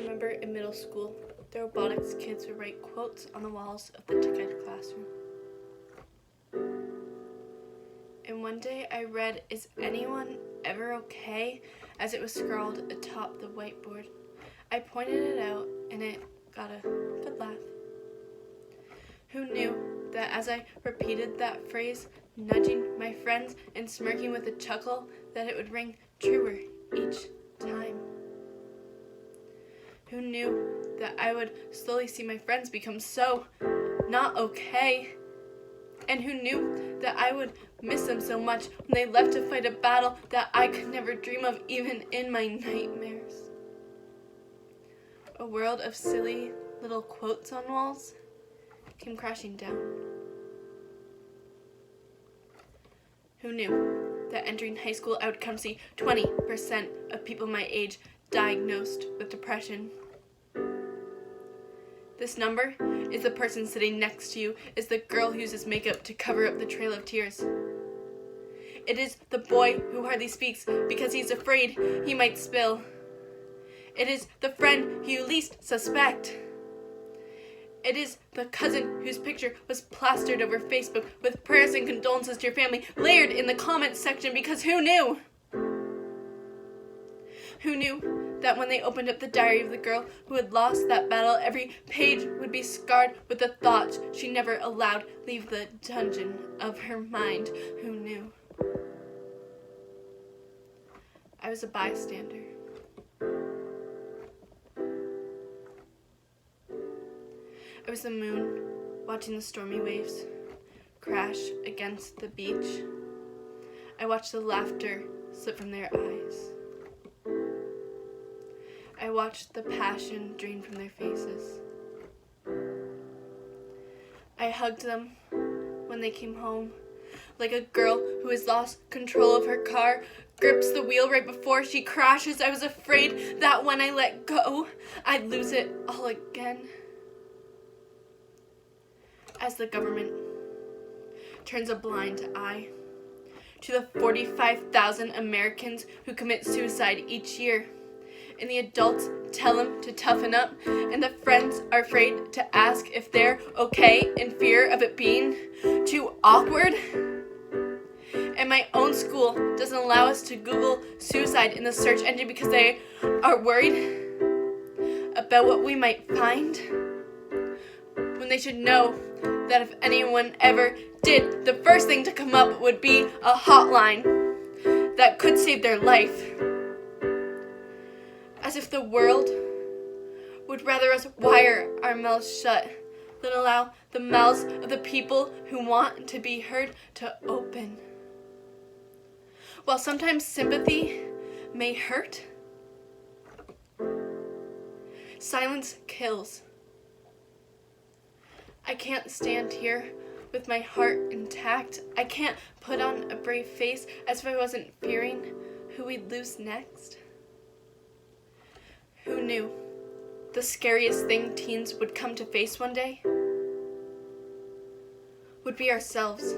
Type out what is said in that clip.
remember in middle school, the robotics kids would write quotes on the walls of the tech ed classroom. And one day I read, "Is anyone ever okay?" as it was scrawled atop the whiteboard. I pointed it out and it got a good laugh. Who knew that as I repeated that phrase, nudging my friends and smirking with a chuckle, that it would ring truer each time? Who knew that I would slowly see my friends become so not okay? And who knew that I would miss them so much when they left to fight a battle that I could never dream of even in my nightmares? A world of silly little quotes on walls came crashing down. Who knew that entering high school I would come see 20% of people my age diagnosed with depression? This number is the person sitting next to you, is the girl who uses makeup to cover up the trail of tears. It is the boy who hardly speaks because he's afraid he might spill. It is the friend who you least suspect. It is the cousin whose picture was plastered over Facebook with prayers and condolences to your family layered in the comments section, because who knew? Who knew that when they opened up the diary of the girl who had lost that battle, every page would be scarred with the thoughts she never allowed leave the dungeon of her mind? Who knew? I was a bystander. I was the moon watching the stormy waves crash against the beach. I watched the laughter slip from their eyes. I watched the passion drain from their faces. I hugged them when they came home, like a girl who has lost control of her car, grips the wheel right before she crashes. I was afraid that when I let go, I'd lose it all again. As the government turns a blind eye to the 45,000 Americans who commit suicide each year, and the adults tell them to toughen up, and the friends are afraid to ask if they're okay in fear of it being too awkward, and my own school doesn't allow us to Google suicide in the search engine because they are worried about what we might find, when they should know that if anyone ever did, the first thing to come up would be a hotline that could save their life. As if the world would rather us wire our mouths shut than allow the mouths of the people who want to be heard to open. While sometimes sympathy may hurt, silence kills. I can't stand here with my heart intact. I can't put on a brave face as if I wasn't fearing who we'd lose next. Who knew the scariest thing teens would come to face one day would be ourselves?